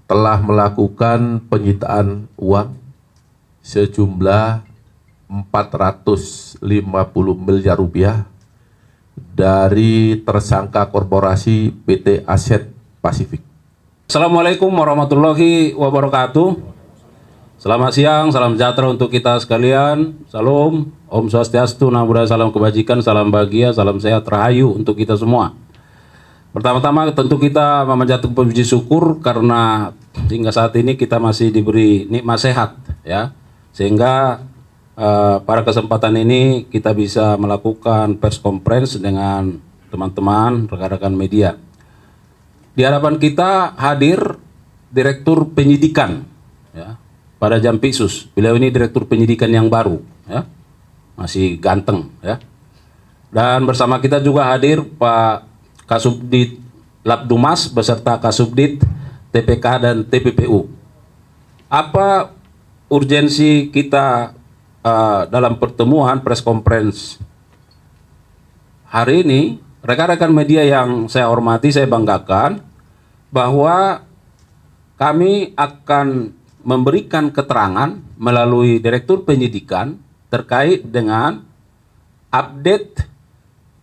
telah melakukan penyitaan uang sejumlah 450 miliar rupiah dari tersangka korporasi PT Aset Pasifik. Assalamualaikum warahmatullahi wabarakatuh. Selamat siang, salam sejahtera untuk kita sekalian. Salam, Om Swastiastu, Namo Buddhaya, salam kebajikan, salam bahagia, salam sehat, rahayu untuk kita semua. Pertama-tama tentu kita memanjatkan puji syukur karena hingga saat ini kita masih diberi nikmat sehat, ya, sehingga pada kesempatan ini kita bisa melakukan press conference dengan teman-teman rekan-rekan media. Di hadapan kita hadir Direktur Penyidikan, ya, pada Jampitsus. Beliau ini Direktur Penyidikan yang baru, ya, masih ganteng, ya. Dan bersama kita juga hadir Pak Kasubdit Labdumas beserta Kasubdit TPK dan TPPU. Apa urgensi kita dalam pertemuan press conference hari ini? Rekan-rekan media yang saya hormati, saya banggakan bahwa kami akan memberikan keterangan melalui Direktur Penyidikan terkait dengan update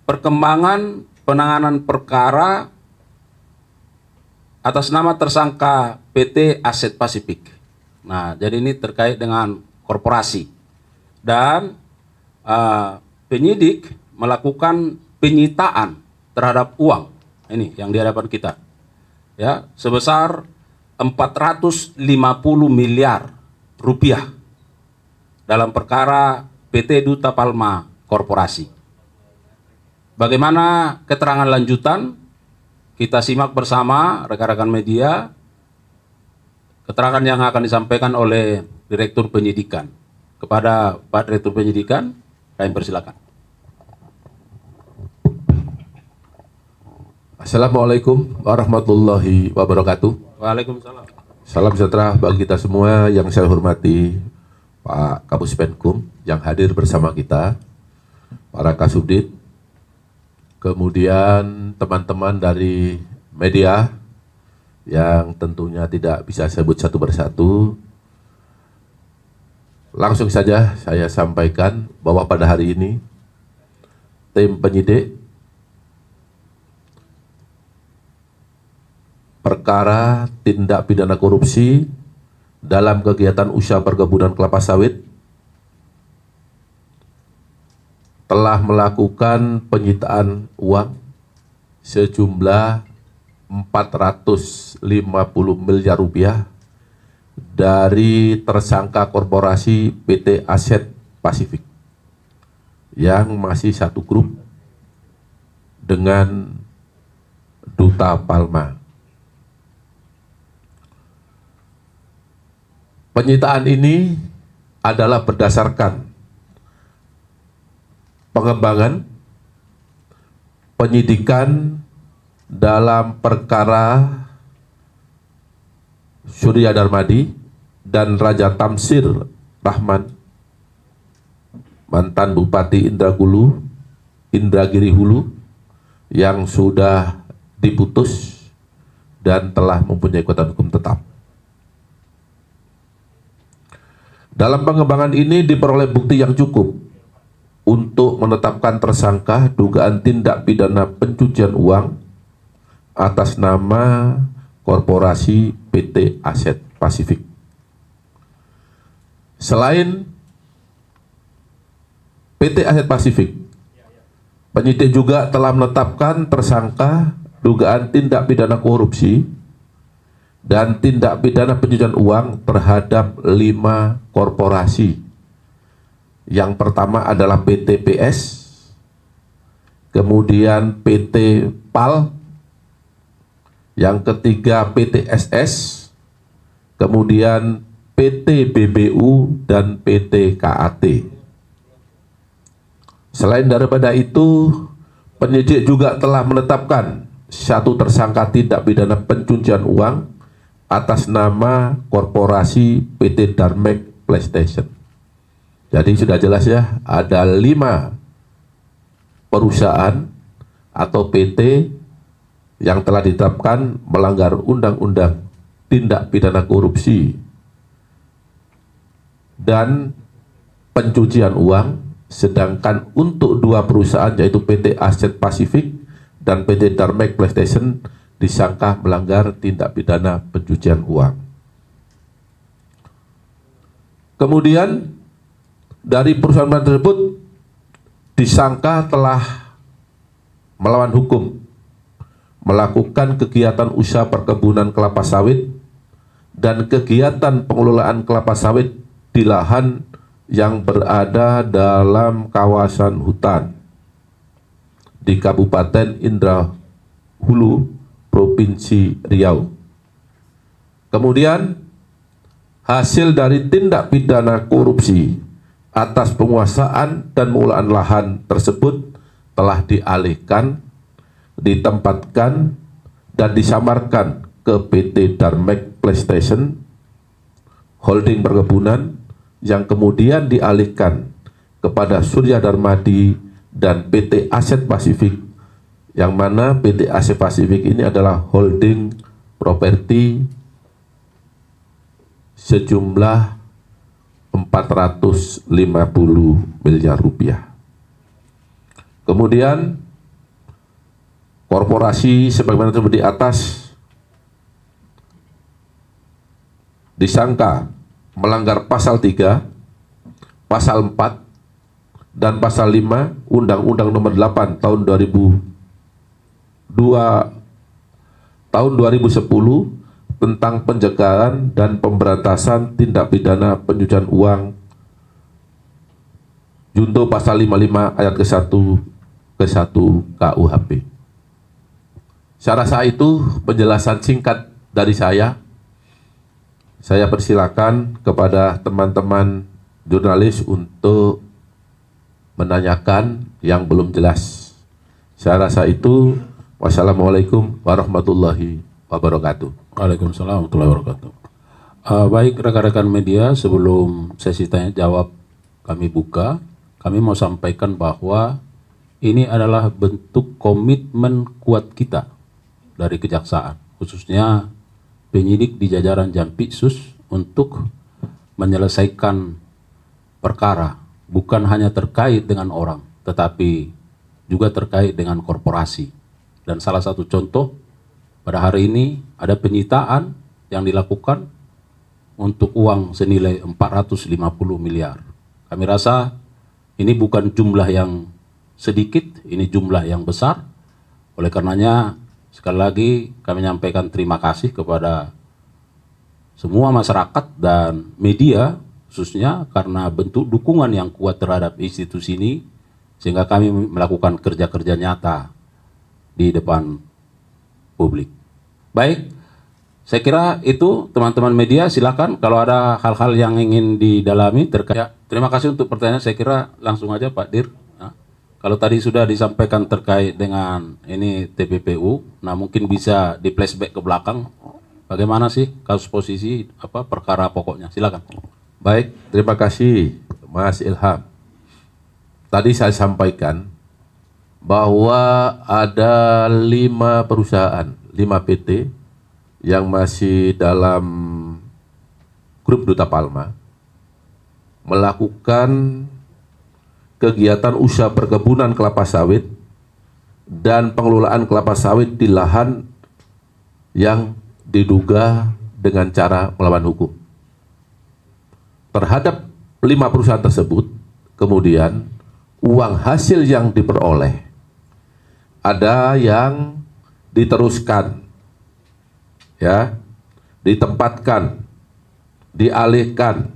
perkembangan penanganan perkara atas nama tersangka PT Aset Pasifik. Nah, jadi ini terkait dengan korporasi. Dan penyidik melakukan penyitaan terhadap uang ini yang di hadapan kita, ya, sebesar 450 miliar rupiah dalam perkara PT Duta Palma Korporasi. Bagaimana keterangan lanjutan? Kita simak bersama rekan-rekan media keterangan yang akan disampaikan oleh Direktur Penyidikan. Kepada Pak Direktur Penyidikan, kami persilakan. Assalamualaikum warahmatullahi wabarakatuh. Waalaikumsalam. Salam sejahtera bagi kita semua. Yang saya hormati Pak Kapus Penkum yang hadir bersama kita, para Kasubdit, kemudian teman-teman dari media yang tentunya tidak bisa sebut satu persatu. Langsung saja saya sampaikan bahwa pada hari ini tim penyidik perkara tindak pidana korupsi dalam kegiatan usaha perkebunan kelapa sawit telah melakukan penyitaan uang sejumlah 450 miliar rupiah dari tersangka korporasi PT Aset Pasifik yang masih satu grup dengan Duta Palma. Penyitaan ini adalah berdasarkan pengembangan penyidikan dalam perkara Surya Darmadi dan Raja Tamsir Rahman, mantan Bupati Indragiri Hulu yang sudah diputus dan telah mempunyai kekuatan hukum tetap. Dalam pengembangan ini diperoleh bukti yang cukup untuk menetapkan tersangka dugaan tindak pidana pencucian uang atas nama korporasi PT Aset Pasifik. Selain PT Aset Pasifik, penyidik juga telah menetapkan tersangka dugaan tindak pidana korupsi dan tindak pidana pencucian uang terhadap 5 korporasi. Yang pertama adalah PT PS, kemudian PT PAL, yang ketiga PT SS, kemudian PT BBU dan PT KAT. Selain daripada itu, penyidik juga telah menetapkan satu tersangka tindak pidana pencucian uang atas nama korporasi PT Darmek PlayStation. Jadi sudah jelas ya, ada 5 perusahaan atau PT yang telah ditetapkan melanggar Undang-Undang tindak pidana korupsi dan pencucian uang, sedangkan untuk dua perusahaan yaitu PT Aset Pasifik dan PT Darmek PlayStation disangka melanggar tindak pidana pencucian uang. Kemudian dari perusahaan tersebut disangka telah melawan hukum, melakukan kegiatan usaha perkebunan kelapa sawit dan kegiatan pengelolaan kelapa sawit di lahan yang berada dalam kawasan hutan di Kabupaten Indrahulu, Provinsi Riau. Kemudian hasil dari tindak pidana korupsi atas penguasaan dan pengelolaan lahan tersebut telah dialihkan, ditempatkan, dan disamarkan ke PT Darmek PlayStation, holding perkebunan, yang kemudian dialihkan kepada Surya Darmadi dan PT Aset Pasifik, yang mana PT Aset Pasifik ini adalah holding properti sejumlah 450 miliar rupiah. Kemudian korporasi sebagaimana tersebut di atas disangka melanggar pasal 3, pasal 4, dan pasal 5 Undang-Undang Nomor 8 tahun 2010 tentang pencegahan dan pemberantasan tindak pidana pencucian uang, junto pasal 55 ayat ke-1 KUHP. Saya rasa itu penjelasan singkat dari saya. Saya persilakan kepada teman-teman jurnalis untuk menanyakan yang belum jelas. Saya rasa itu. Wassalamualaikum warahmatullahi wabarakatuh. Waalaikumsalam warahmatullahi wabarakatuh. Baik rekan-rekan media, sebelum sesi tanya jawab kami buka, kami mau sampaikan bahwa ini adalah bentuk komitmen kuat kita dari kejaksaan, khususnya penyidik di jajaran Jampitsus, untuk menyelesaikan perkara bukan hanya terkait dengan orang, tetapi juga terkait dengan korporasi. Dan salah satu contoh pada hari ini ada penyitaan yang dilakukan untuk uang senilai 450 miliar. Kami rasa ini bukan jumlah yang sedikit, ini jumlah yang besar. Oleh karenanya sekali lagi kami menyampaikan terima kasih kepada semua masyarakat dan media, khususnya karena bentuk dukungan yang kuat terhadap institusi ini, sehingga kami melakukan kerja-kerja nyata di depan publik. Baik, saya kira itu teman-teman media, silakan kalau ada hal-hal yang ingin didalami terkait. Ya, terima kasih untuk pertanyaan. Saya kira langsung aja Pak Dir. Nah, kalau tadi sudah disampaikan terkait dengan ini TPPU, nah mungkin bisa di flashback ke belakang. Bagaimana sih kasus posisi perkara pokoknya? Silakan. Baik, terima kasih Mas Ilham. Tadi saya sampaikan bahwa ada 5 perusahaan, 5 PT yang masih dalam grup Duta Palma melakukan kegiatan usaha perkebunan kelapa sawit dan pengelolaan kelapa sawit di lahan yang diduga dengan cara melawan hukum. Terhadap 5 perusahaan tersebut, kemudian uang hasil yang diperoleh ada yang diteruskan, ya, ditempatkan, dialihkan,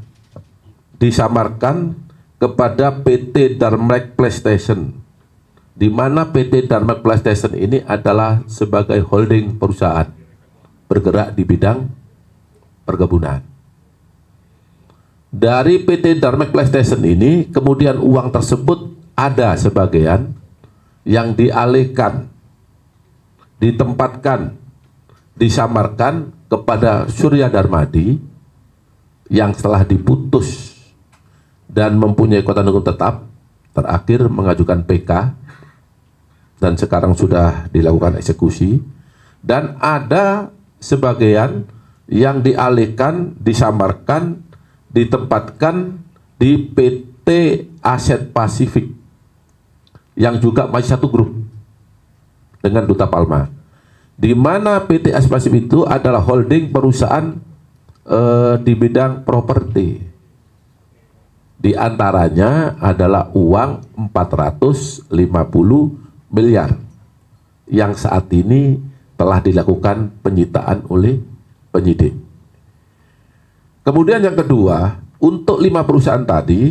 disamarkan kepada PT Darmek PlayStation, di mana PT Darmek PlayStation ini adalah sebagai holding perusahaan bergerak di bidang perkebunan. Dari PT Darmek PlayStation ini kemudian uang tersebut ada sebagian yang dialihkan, ditempatkan, disamarkan kepada Surya Darmadi yang setelah diputus dan mempunyai kekuatan hukum tetap, terakhir mengajukan PK dan sekarang sudah dilakukan eksekusi. Dan ada sebagian yang dialihkan, disamarkan, ditempatkan di PT Aset Pasifik yang juga masih satu grup dengan Duta Palma, di mana PT Aset Pasifik itu adalah holding perusahaan di bidang properti. Di antaranya adalah uang 450 miliar yang saat ini telah dilakukan penyitaan oleh penyidik. Kemudian yang kedua, untuk 5 perusahaan tadi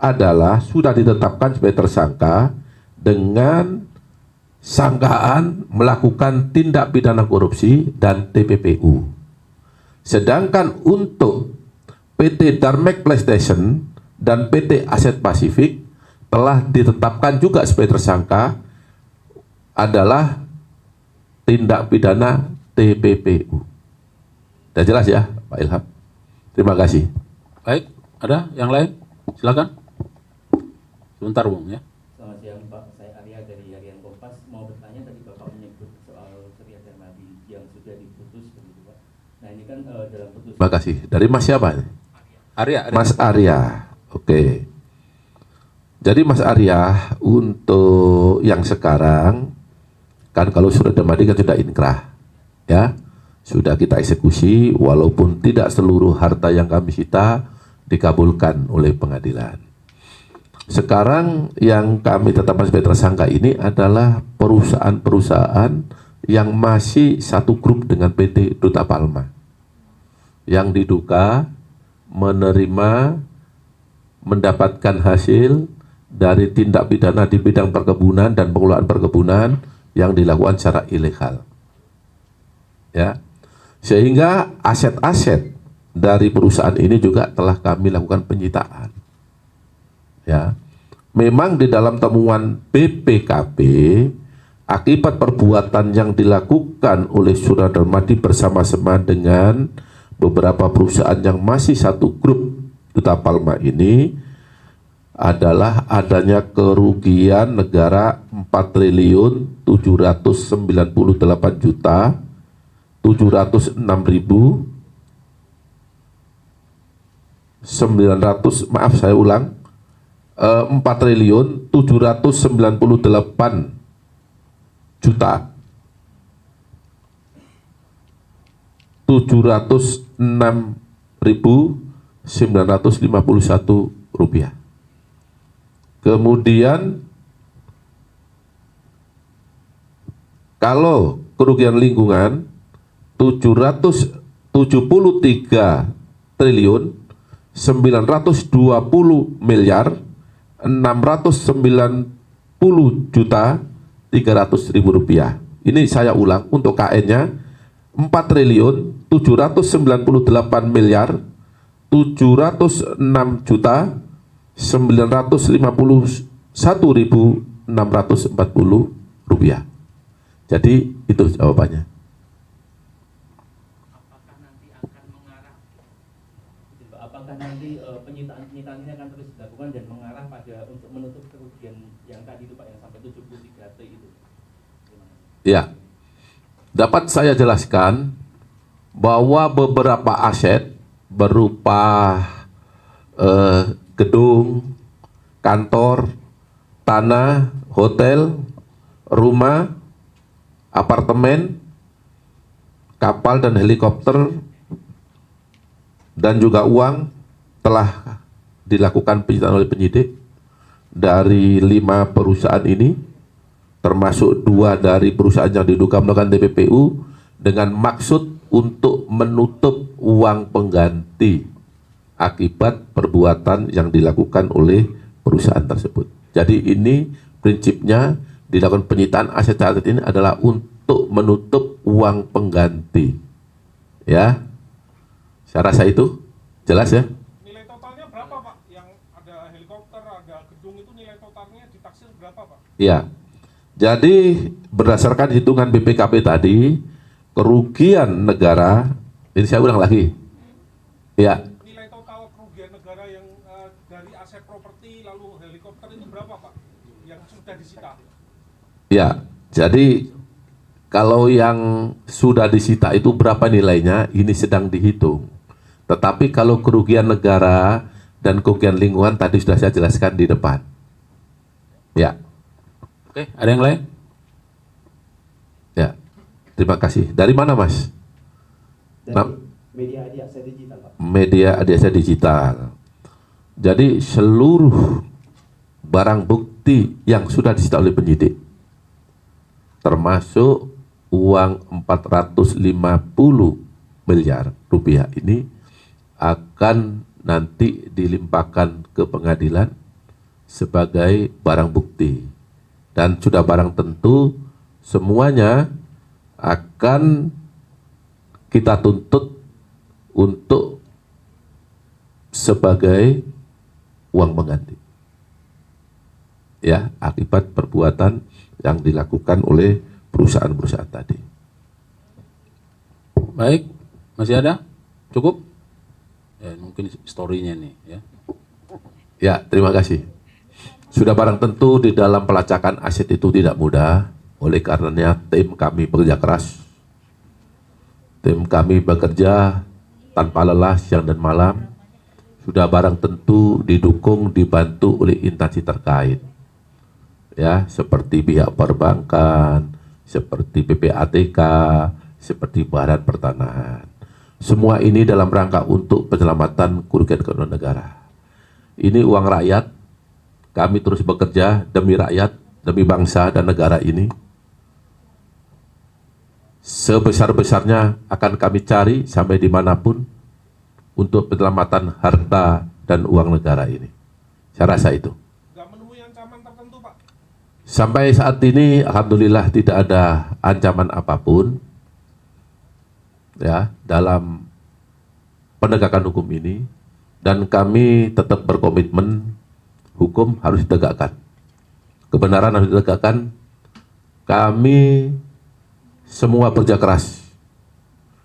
adalah sudah ditetapkan sebagai tersangka dengan sangkaan melakukan tindak pidana korupsi dan TPPU. Sedangkan untuk PT Darmek PlayStation dan PT Aset Pasifik telah ditetapkan juga sebagai tersangka adalah tindak pidana TPPU. Sudah jelas ya, Pak Ilham? Terima kasih. Baik, ada yang lain? Silakan. Sebentar, Bung ya. Selamat siang Pak, saya Arya dari Harian Kompas. Mau bertanya, tadi Bapak menyebut soal Surya Darmadi yang sudah diputus begitu Pak. Nah ini kan dalam putusan. Terima kasih. Dari Mas siapa? Arya. Mas Arya. Oke. Jadi Mas Arya, untuk yang sekarang kan kalau Surya Darmadi kan sudah inkrah, ya, sudah kita eksekusi, walaupun tidak seluruh harta yang kami sita dikabulkan oleh pengadilan. Sekarang yang kami tetapkan sebagai tersangka ini adalah perusahaan-perusahaan yang masih satu grup dengan PT Duta Palma, yang diduga menerima, mendapatkan hasil dari tindak pidana di bidang perkebunan dan pengelolaan perkebunan yang dilakukan secara ilegal, ya, sehingga aset-aset dari perusahaan ini juga telah kami lakukan penyitaan, ya. Memang di dalam temuan BPKP akibat perbuatan yang dilakukan oleh Surya Darmadi bersama-sama dengan beberapa perusahaan yang masih satu grup Duta Palma ini adalah adanya kerugian negara 4.798.900, maaf saya ulang, 4.798.706.951 rupiah. Kemudian kalau kerugian lingkungan 773 triliun 920 miliar 690 juta 300.000 rupiah. Ini saya ulang untuk KN-nya 4 triliun 798 miliar 706 juta 951.640 rupiah. Jadi itu jawabannya. Apakah nanti penyitaan ini akan terus dilakukan dan mengarah pada untuk menutup kerugian yang tadi itu Pak, yang sampai 73 T itu? Ya, dapat saya jelaskan bahwa beberapa aset berupa gedung, kantor, tanah, hotel, rumah, apartemen, kapal dan helikopter, dan juga uang telah dilakukan penyitaan oleh penyidik dari 5 perusahaan ini, termasuk 2 dari perusahaan yang diduga melakukan TPPU dengan maksud untuk menutup uang pengganti akibat perbuatan yang dilakukan oleh perusahaan tersebut. Jadi ini prinsipnya dilakukan penyitaan aset-aset ini adalah untuk menutup uang pengganti. Ya, saya rasa itu jelas ya. Nilai totalnya berapa Pak? Yang ada helikopter, ada gedung, itu nilai totalnya ditaksir berapa Pak? Ya, jadi berdasarkan hitungan BPKP tadi, kerugian negara, ini saya ulang lagi. Ya, Nilai total kerugian negara yang dari aset properti lalu helikopter itu berapa Pak? Yang sudah disita? ya, jadi Kalau yang sudah disita itu berapa nilainya, ini sedang dihitung. Tetapi kalau kerugian negara dan kerugian lingkungan tadi sudah saya jelaskan di depan. Ya, Oke, ada yang lain? ya. Terima kasih. Dari mana, Mas? Dari media Adiaksa Digital, Pak. Media Adiaksa Digital. Jadi seluruh barang bukti yang sudah disita oleh penyidik, termasuk uang 450 miliar rupiah ini akan nanti dilimpahkan ke pengadilan sebagai barang bukti. Dan sudah barang tentu semuanya akan kita tuntut untuk sebagai uang pengganti. Ya, akibat perbuatan yang dilakukan oleh perusahaan-perusahaan tadi. Baik, masih ada? Cukup? Ya, mungkin story-nya nih ya. Ya, terima kasih. Sudah barang tentu di dalam pelacakan aset itu tidak mudah. Oleh karenanya tim kami bekerja keras. Tim kami bekerja tanpa lelah siang dan malam. Sudah barang tentu didukung, dibantu oleh instansi terkait. Ya, seperti pihak perbankan, seperti PPATK, seperti Badan Pertanahan. Semua ini dalam rangka untuk penyelamatan kerugian keuangan negara. Ini uang rakyat, kami terus bekerja demi rakyat, demi bangsa dan negara ini. Sebesar-besarnya akan kami cari sampai dimanapun untuk penyelamatan harta dan uang negara ini. Saya rasa itu. Nggak menemui ancaman tertentu, Pak? Sampai saat ini, alhamdulillah tidak ada ancaman apapun ya dalam penegakan hukum ini, dan kami tetap berkomitmen hukum harus ditegakkan, kebenaran harus ditegakkan. Kami semua bekerja keras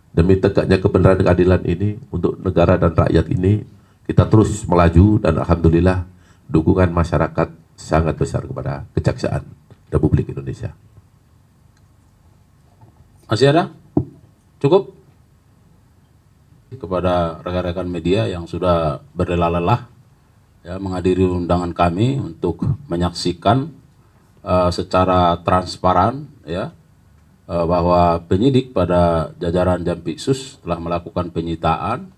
demi tegaknya kebenaran dan keadilan ini untuk negara dan rakyat ini. Kita terus melaju dan alhamdulillah dukungan masyarakat sangat besar kepada Kejaksaan Republik Indonesia. Masih ada? Cukup? Kepada rekan-rekan media yang sudah berlelah-lelah ya, menghadiri undangan kami untuk menyaksikan secara transparan ya bahwa penyidik pada jajaran Jampitsus telah melakukan penyitaan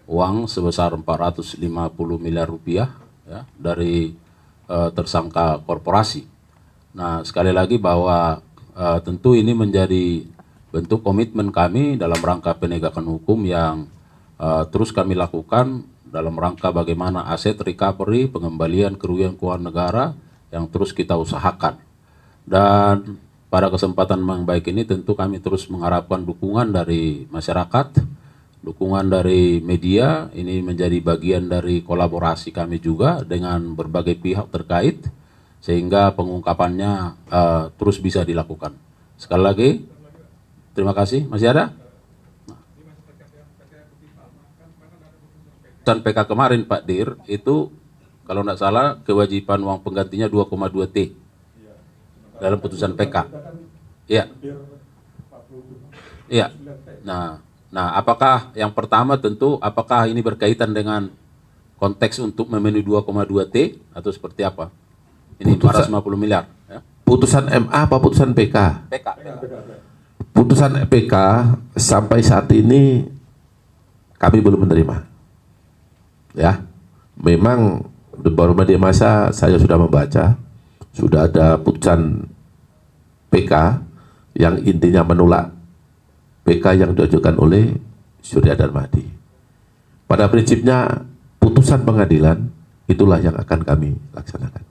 uang sebesar 450 miliar rupiah ya, dari tersangka korporasi. Nah, sekali lagi bahwa tentu ini menjadi bentuk komitmen kami dalam rangka penegakan hukum yang terus kami lakukan dalam rangka bagaimana aset recovery, pengembalian kerugian keuangan negara yang terus kita usahakan. Dan pada kesempatan yang baik ini tentu kami terus mengharapkan dukungan dari masyarakat, dukungan dari media. Ini menjadi bagian dari kolaborasi kami juga dengan berbagai pihak terkait sehingga pengungkapannya terus bisa dilakukan. Sekali lagi, terima kasih. Masih ada? Dan PK kemarin Pak Dir itu kalau tidak salah kewajiban uang penggantinya 2,2 T dalam putusan PK. Iya. Iya. Nah, apakah yang pertama tentu apakah ini berkaitan dengan konteks untuk memenuhi 2,2 T atau seperti apa? Ini 450 miliar. Ya. Putusan MA apa putusan PK? PK. Putusan PK sampai saat ini kami belum menerima. Ya, memang di baru media massa saya sudah membaca, sudah ada putusan PK yang intinya menolak PK yang diajukan oleh Surya Darmadi. Pada prinsipnya putusan pengadilan itulah yang akan kami laksanakan.